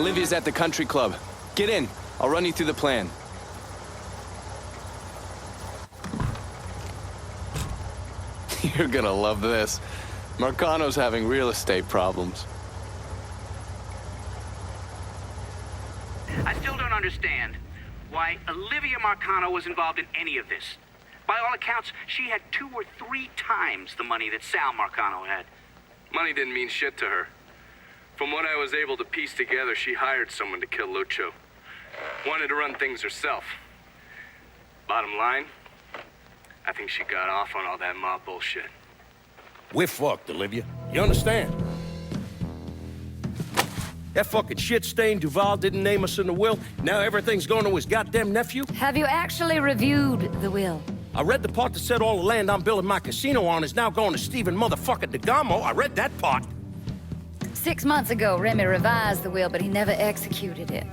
Olivia's at the country club. Get in. I'll run you through the plan. You're gonna love this. Marcano's having real estate problems. I still don't understand why Olivia Marcano was involved in any of this. By all accounts, she had 2 or 3 times the money that Sal Marcano had. Money didn't mean shit to her. From what I was able to piece together, she hired someone to kill Lucho. Wanted to run things herself. Bottom line, I think she got off on all that mob bullshit. We're fucked, Olivia. You understand? That fucking shit-stained Duval didn't name us in the will. Now everything's going to his goddamn nephew? Have you actually reviewed the will? I read the part that said all the land I'm building my casino on is now going to Stephen motherfucking DeGamo. I read that part. 6 months ago, Remy revised the will, but he never executed it.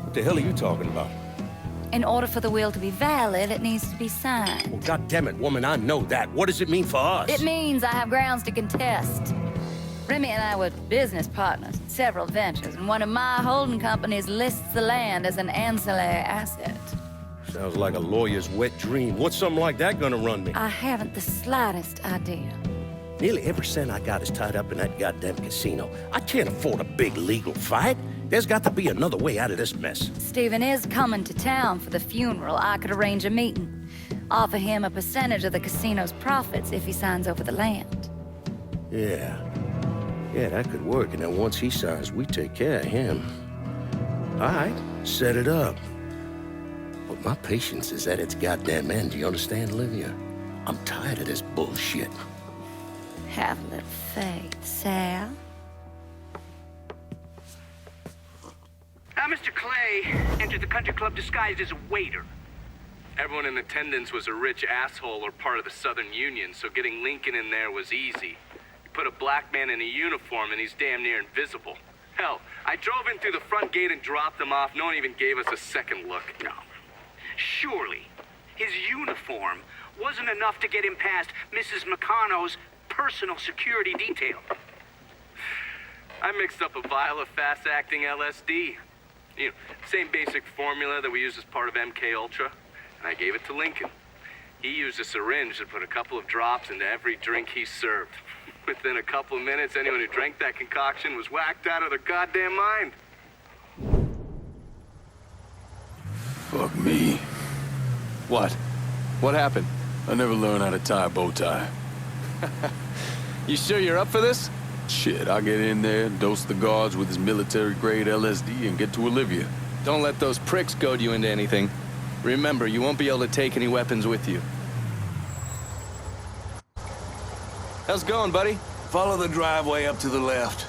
What the hell are you talking about? In order for the will to be valid, it needs to be signed. Well, goddammit, woman, I know that. What does it mean for us? It means I have grounds to contest. Remy and I were business partners in several ventures, and one of my holding companies lists the land as an ancillary asset. Sounds like a lawyer's wet dream. What's something like that gonna run me? I haven't the slightest idea. Nearly every cent I got is tied up in that goddamn casino. I can't afford a big legal fight. There's got to be another way out of this mess. Stephen is coming to town for the funeral. I could arrange a meeting. Offer him a percentage of the casino's profits if he signs over the land. Yeah, that could work. And then once he signs, we take care of him. All right, set it up. But my patience is at its goddamn end. Do you understand, Olivia? I'm tired of this bullshit. Have a little faith, Sal. Now, Mr. Clay entered the country club disguised as a waiter. Everyone in attendance was a rich asshole or part of the Southern Union, so getting Lincoln in there was easy. You put a black man in a uniform and he's damn near invisible. Hell, I drove in through the front gate and dropped him off. No one even gave us a second look. No. Surely, his uniform wasn't enough to get him past Mrs. Marcano's personal security detail. I mixed up a vial of fast-acting LSD. You know, same basic formula that we use as part of MK Ultra. And I gave it to Lincoln. He used a syringe to put a couple of drops into every drink he served. Within a couple of minutes, anyone who drank that concoction was whacked out of their goddamn mind. Fuck me. What? What happened? I never learned how to tie a bow tie. You sure you're up for this? Shit, I'll get in there, dose the guards with his military-grade LSD, and get to Olivia. Don't let those pricks goad you into anything. Remember, you won't be able to take any weapons with you. How's it going, buddy? Follow the driveway up to the left.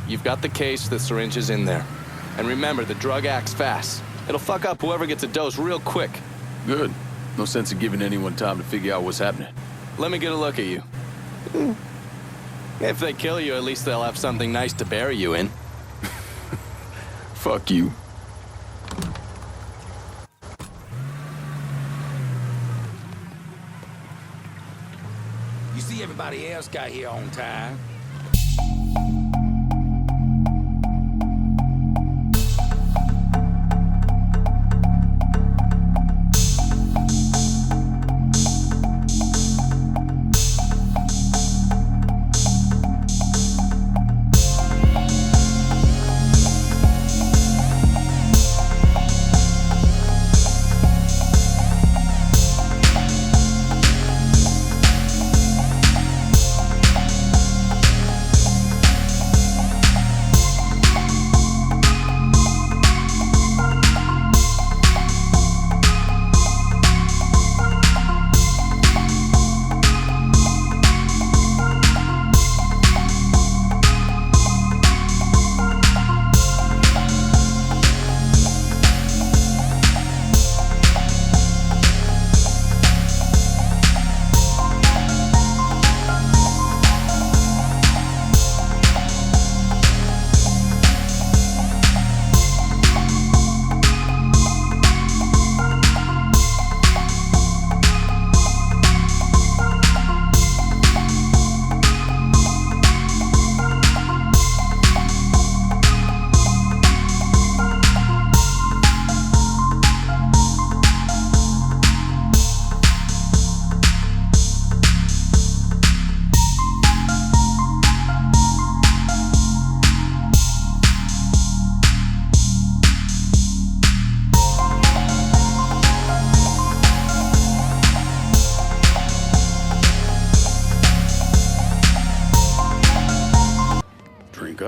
You've got the case, the syringe is in there. And remember, the drug acts fast. It'll fuck up whoever gets a dose real quick. Good. No sense in giving anyone time to figure out what's happening. Let me get a look at you. If they kill you, at least they'll have something nice to bury you in. Fuck you. You see, everybody else got here on time.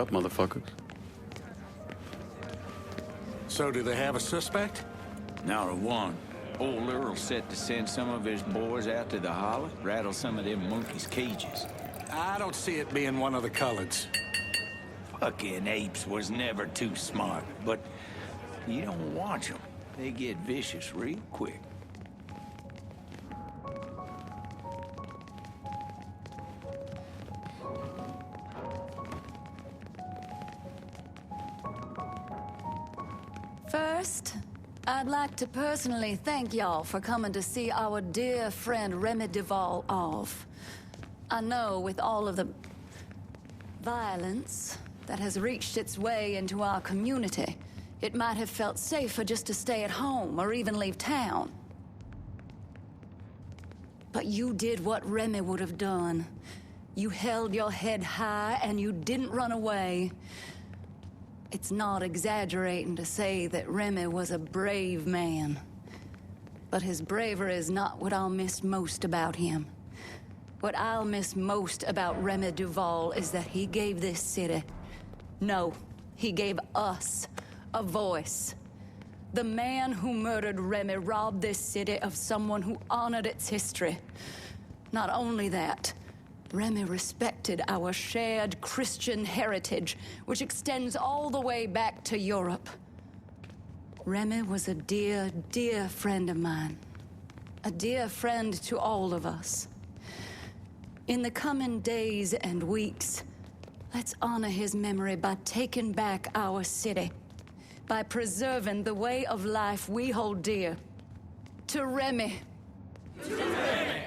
up, motherfuckers. So do they have a suspect? Not a one. Old Earl set to send some of his boys out to the holler, rattle some of them monkeys' cages. I don't see it being one of the coloreds. Fucking apes was never too smart, but you don't watch them. They get vicious real quick. First, I'd like to personally thank y'all for coming to see our dear friend Remy Duval off. I know with all of the violence that has reached its way into our community, it might have felt safer just to stay at home or even leave town. But you did what Remy would have done. You held your head high and you didn't run away. It's not exaggerating to say that Remy was a brave man. But his bravery is not what I'll miss most about him. What I'll miss most about Remy Duval is that he gave this city, no, he gave us a voice. The man who murdered Remy robbed this city of someone who honored its history. Not only that, Remy respected our shared Christian heritage, which extends all the way back to Europe. Remy was a dear, dear friend of mine. A dear friend to all of us. In the coming days and weeks, let's honor his memory by taking back our city, by preserving the way of life we hold dear. To Remy. To Remy!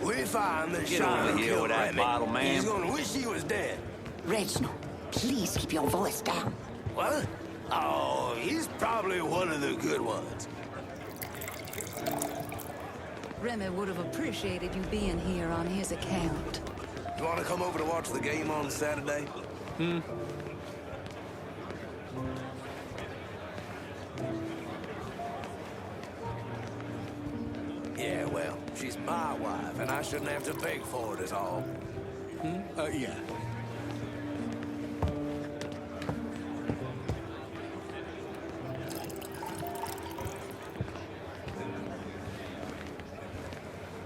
We find that Get shot over who here killed with that Remy. bottle, man. He's gonna wish he was dead. Reginald, please keep your voice down. What? Oh, he's probably one of the good ones. Remy would have appreciated you being here on his account. You wanna come over to watch the game on Saturday? Yeah, well, she's my wife, and I shouldn't have to beg for it at all. Yeah.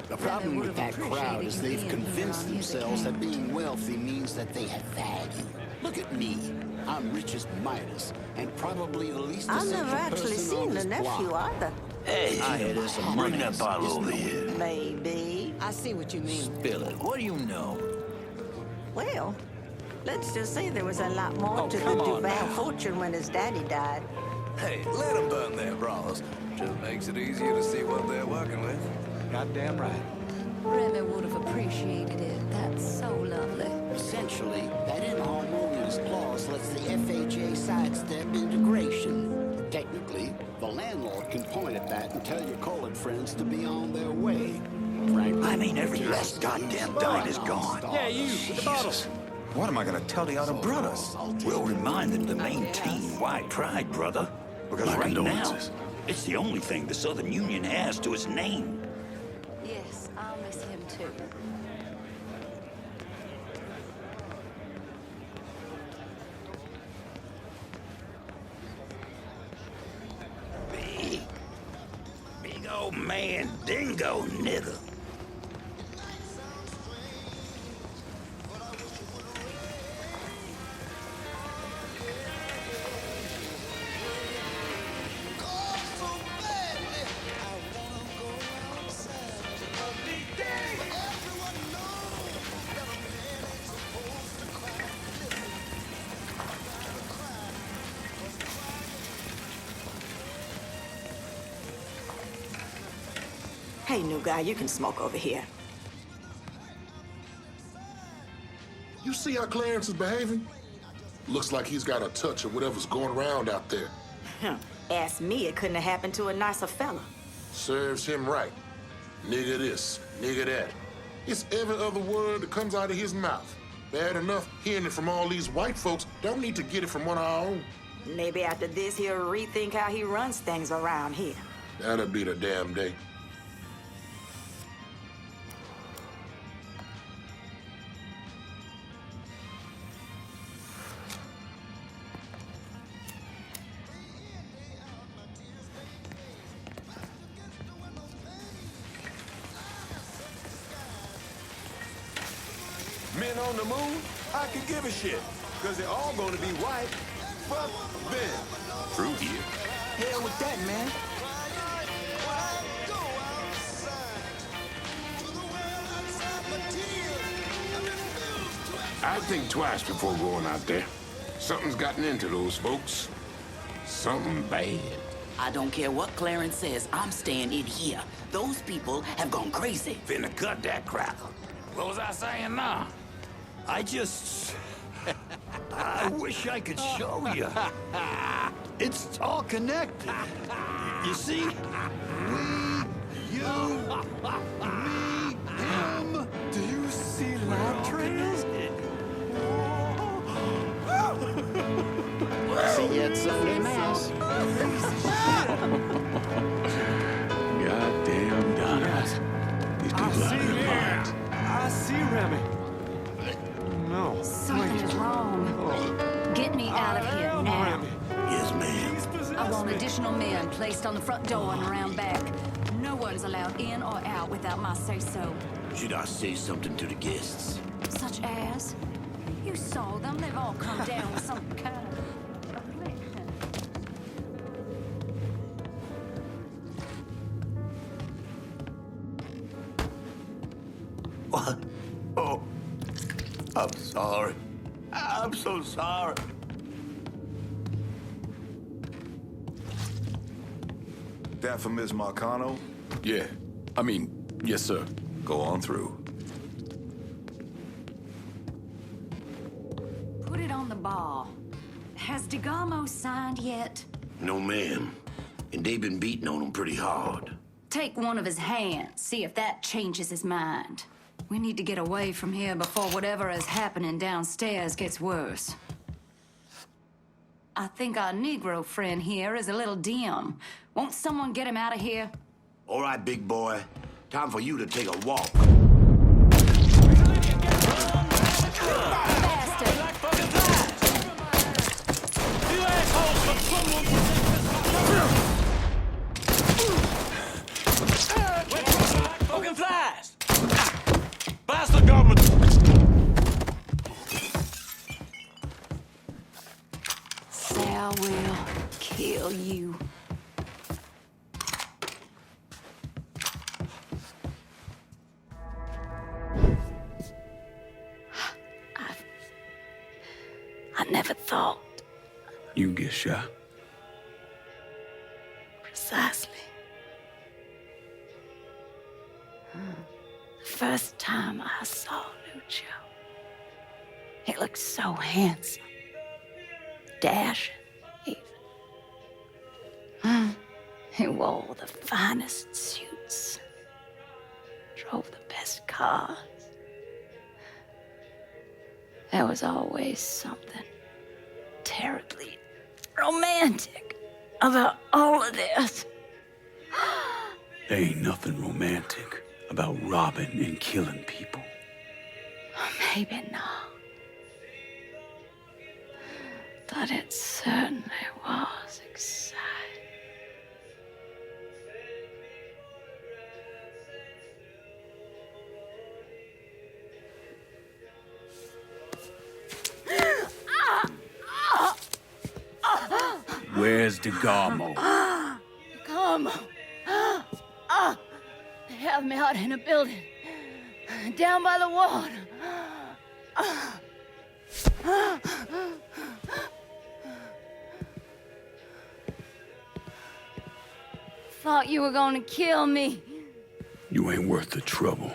The problem with that crowd is they've convinced themselves that being wealthy means that they have value. Look at me. I'm rich as Midas, and probably the least I've essential never actually person seen on the this nephew block. either. Hey, there's some money. Bring that bottle over here. Maybe. I see what you mean. Spill it. What do you know? Well, let's just say there was a lot more to the come on Duval now. fortune when his daddy died. Hey, let them burn their bras. Just makes it easier to see what they're working with. Goddamn right. Remy would have appreciated it. That's so lovely. Essentially, that inharmonious clause lets the FHA sidestep integration. Technically, the landlord can point at that and tell your colored friends to be on their way. Frankly, I mean, every last goddamn dime is gone. Yeah, you, with the bottles. What am I gonna tell the other brothers? We'll remind them to maintain white pride, brother. Because right now, it's the only thing the Southern Union has to its name. Yes, I'll miss him too. Big old man, dingo nigger. Hey, new guy, you can smoke over here. You see how Clarence is behaving? Looks like he's got a touch of whatever's going around out there. Ask me, it couldn't have happened to a nicer fella. Serves him right. Nigga this. Nigga that. It's every other word that comes out of his mouth. Bad enough hearing it from all these white folks. Don't need to get it from one of our own. Maybe after this, he'll rethink how he runs things around here. That'll be the damn day. Men on the moon? I could give a shit, because they're all gonna be white. Fuck them. Through here. Hell with that, man. I'd think twice before going out there. Something's gotten into those folks. Something bad. I don't care what Clarence says, I'm staying in here. Those people have gone crazy. Finna cut that crap. What was I saying now? I wish I could show you. It's all connected. You see? We, you, me, him. Do you see lab trails? See you at Sunday Mass. Goddamn Donners. These people out of their minds. I see Remy. No. Something is wrong. Get me out of here now. Yes, ma'am. I want additional men placed on the front door and around back. No one's allowed in or out without my say-so. Should I say something to the guests? Such as? You saw them. They've all come down with some kind of affliction. What? Oh, I'm sorry. I'm so sorry. That for Miss Marcano? Yeah. Yes, sir. Go on through. Put it on the bar. Has DeGarmo signed yet? No, ma'am. And they've been beating on him pretty hard. Take one of his hands, see if that changes his mind. We need to get away from here before whatever is happening downstairs gets worse. I think our Negro friend here is a little dim. Won't someone get him out of here? All right, big boy. Time for you to take a walk. Fucking flies! Bastard government! Sal will kill you. I never thought. You get shot. Precisely. The first time I saw Lucio, he looked so handsome, dashing, even. He wore the finest suits, drove the best cars. There was always something terribly romantic about all of this. There ain't nothing romantic about robbing and killing people. Maybe not. But it certainly was exciting. Where's DeGarmo? Come. They have me out in a building. Down by the water. Thought you were gonna kill me. You ain't worth the trouble.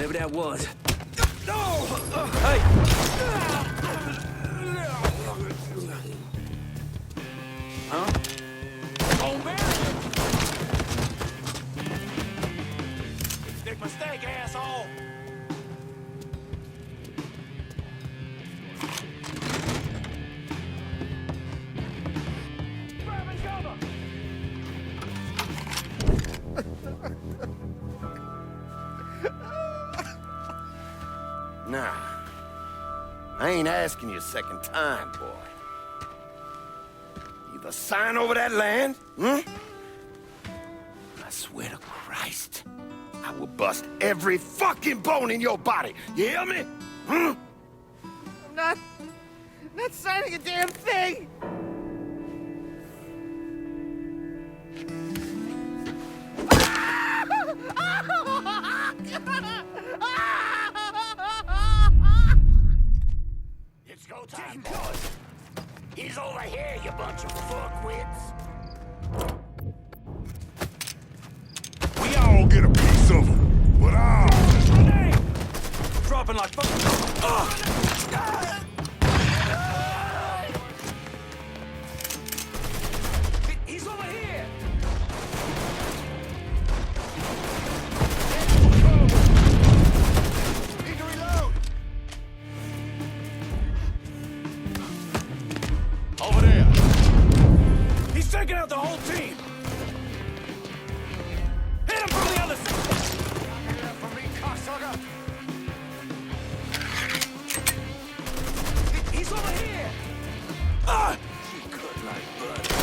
whatever that was. No! Hey! Huh? Oh, man! Big mistake, asshole! Nah. I ain't asking you a second time, boy. Either sign over that land, I swear to Christ, I will bust every fucking bone in your body. You hear me? I'm not signing a damn thing! It's go time, boys. He's over here, you bunch of fuckwits. We all get a piece of him, but Dropping like fuck. He's over here! Need to reload! Over there! He's taking out the whole team! Hit him from the other side! Get that from me, cocksucker! He's over here! Ah! You cut like butter.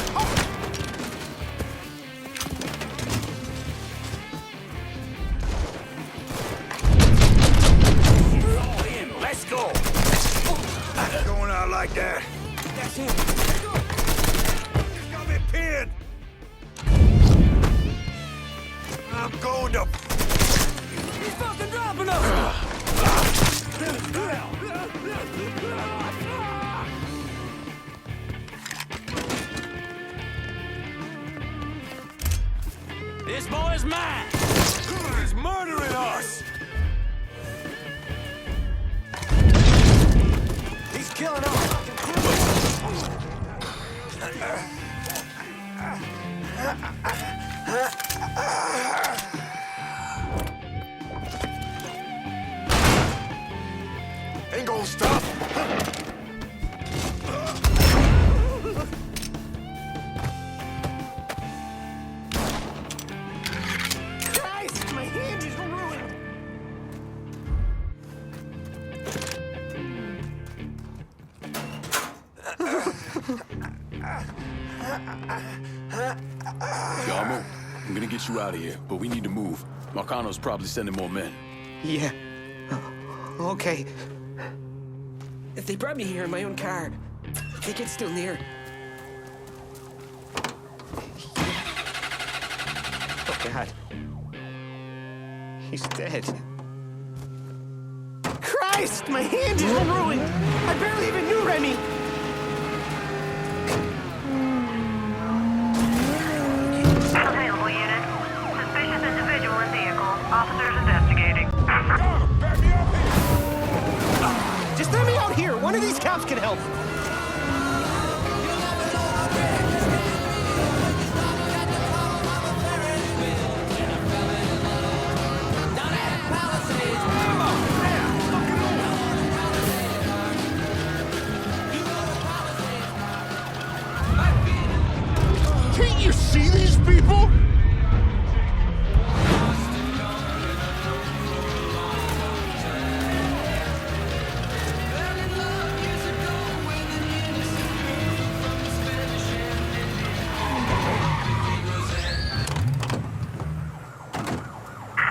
All in, let's go. Going out like that. That's him. He's got me pinned. I'm going to... He's fucking dropping us! This boy's mine! He's murdering us! He's killing our fucking crew! Ain't gonna stop. Christ, my hand is ruined! Yarmo, I'm gonna get you out of here, but we need to move. Marcano's probably sending more men. Yeah. Okay. They brought me here in my own car. They get still near. Oh, God. He's dead. Christ, my hand is ruined! I barely even knew Remy! Available unit. Suspicious individual in vehicle. Officers investigating. Just let me out here! One of these cops can help! Can't you see these people?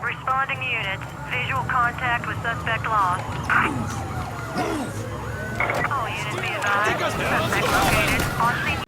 Responding units. Visual contact with suspect lost. All units be advised. Suspect located. On scene.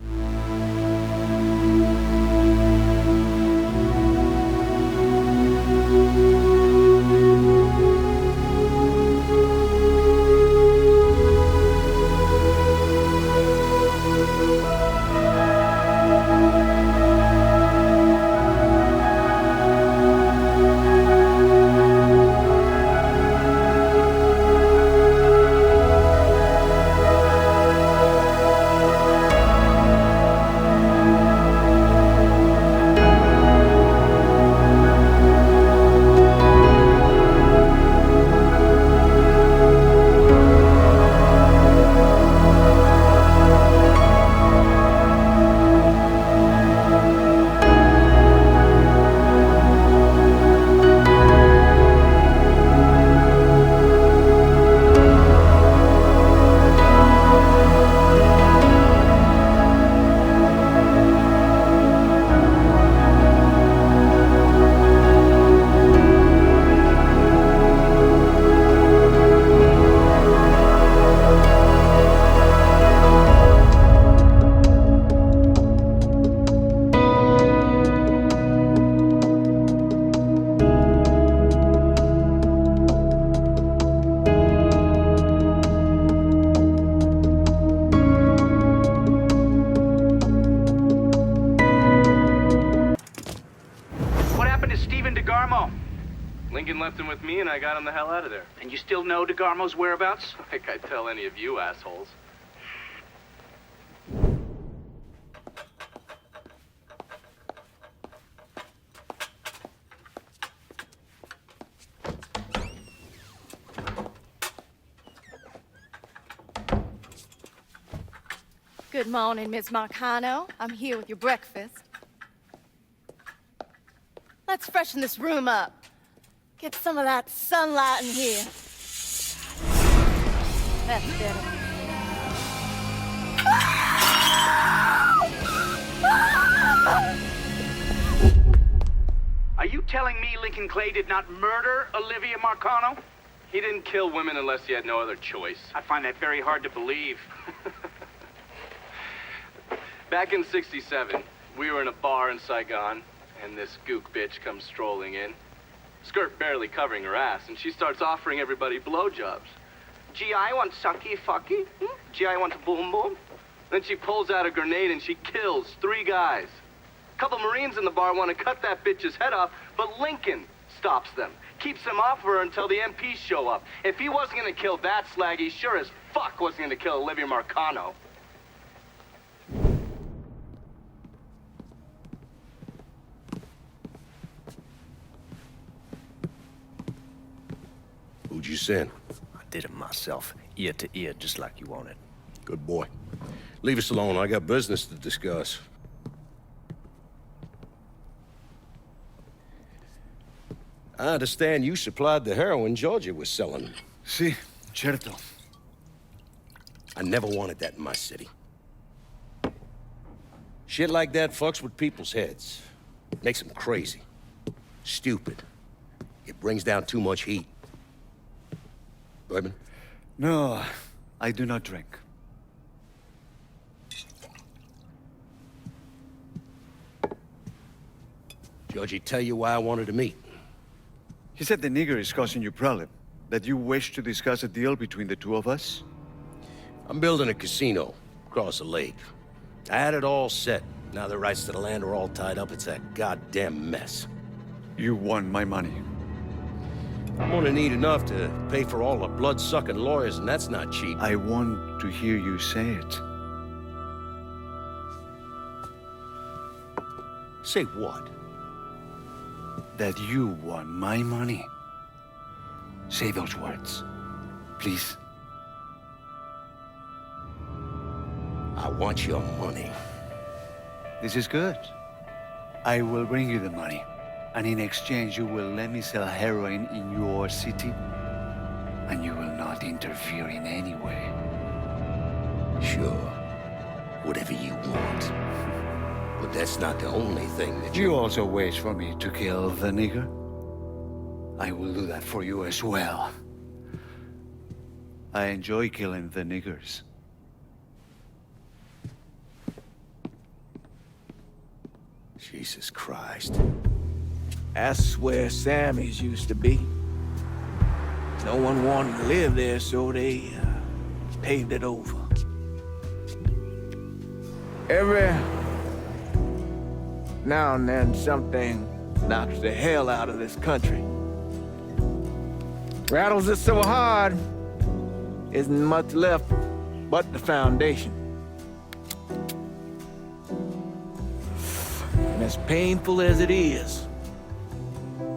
DeGarmo? Lincoln left him with me, and I got him the hell out of there. And you still know DeGarmo's whereabouts? Like I tell any of you assholes. Good morning, Miss Marcano. I'm here with your breakfast. Let's freshen this room up. Get some of that sunlight in here. That's better. Are you telling me Lincoln Clay did not murder Olivia Marcano? He didn't kill women unless he had no other choice. I find that very hard to believe. Back in '67, we were in a bar in Saigon, and this gook bitch comes strolling in. Skirt barely covering her ass, and she starts offering everybody blowjobs. Gee, I want sucky fucky. Gee, I want boom boom. Then she pulls out a grenade and she kills 3 guys. A couple Marines in the bar want to cut that bitch's head off, but Lincoln stops them. Keeps them off her until the MPs show up. If he wasn't gonna kill that slag, he sure as fuck wasn't gonna kill Olivia Marcano. Who'd you send? I did it myself, ear to ear, just like you wanted. Good boy. Leave us alone. I got business to discuss. I understand you supplied the heroin Georgia was selling. Si, certo. I never wanted that in my city. Shit like that fucks with people's heads. Makes them crazy. Stupid. It brings down too much heat. Bourbon? No, I do not drink. Georgie tell you why I wanted to meet? He said the nigger is causing you problem. That you wish to discuss a deal between the two of us? I'm building a casino across the lake. I had it all set. Now the rights to the land are all tied up. It's a goddamn mess. You want my money. I'm gonna need enough to pay for all the blood-sucking lawyers, and that's not cheap. I want to hear you say it. Say what? That you want my money. Say those words, please. I want your money. This is good. I will bring you the money. And in exchange, you will let me sell heroin in your city. And you will not interfere in any way. Sure. Whatever you want. But that's not the only thing that you also wish for me to kill the nigger? I will do that for you as well. I enjoy killing the niggers. Jesus Christ. That's where Sammy's used to be. No one wanted to live there, so they paved it over. Every now and then, something knocks the hell out of this country. Rattles it so hard, isn't much left but the foundation. And as painful as it is,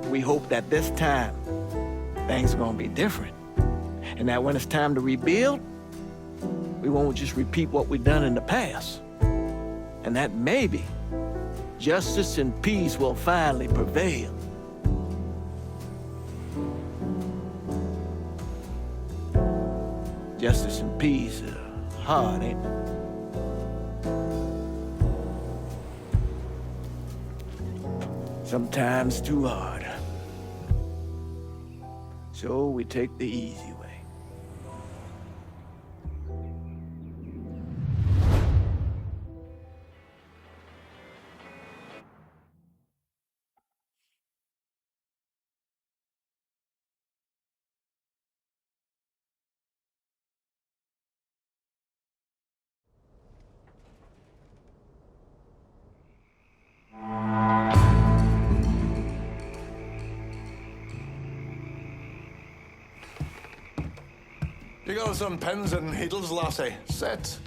we hope that this time, things are gonna be different. And that when it's time to rebuild, we won't just repeat what we've done in the past. And that maybe justice and peace will finally prevail. Justice and peace are hard, ain't it? Sometimes too hard. So we take the easy way. got some pins and needles, lassie. Sit.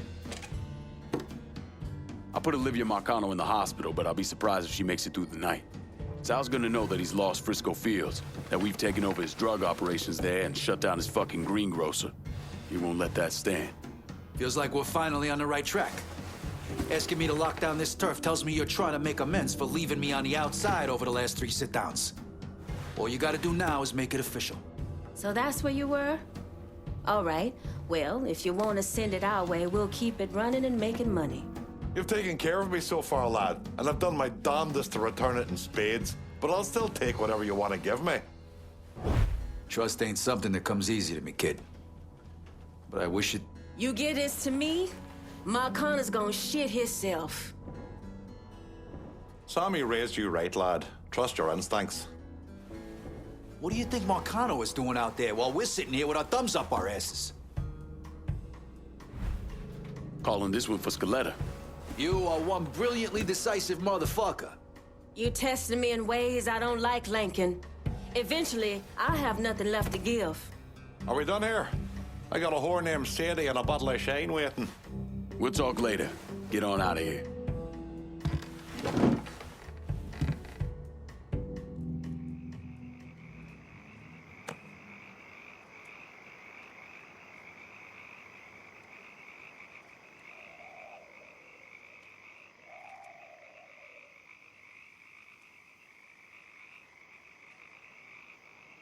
I put Olivia Marcano in the hospital, but I'll be surprised if she makes it through the night. Sal's gonna know that he's lost Frisco Fields, that we've taken over his drug operations there and shut down his fucking greengrocer. He won't let that stand. Feels like we're finally on the right track. Asking me to lock down this turf tells me you're trying to make amends for leaving me on the outside over the last 3 sit-downs. All you gotta do now is make it official. So that's where you were? All right. Well, if you want to send it our way, we'll keep it running and making money. You've taken care of me so far, lad, and I've done my damnedest to return it in spades, but I'll still take whatever you want to give me. Trust ain't something that comes easy to me, kid. But I wish it... You give this to me, Marcano's gonna shit himself. Sammy raised you right, lad. Trust your instincts. What do you think Marcano is doing out there while we're sitting here with our thumbs up our asses? Calling this one for Scaletta. You are one brilliantly decisive motherfucker. You testing me in ways I don't like, Lincoln. Eventually, I'll have nothing left to give. Are we done here? I got a whore named Sadie and a bottle of Shane waiting. We'll talk later. Get on out of here.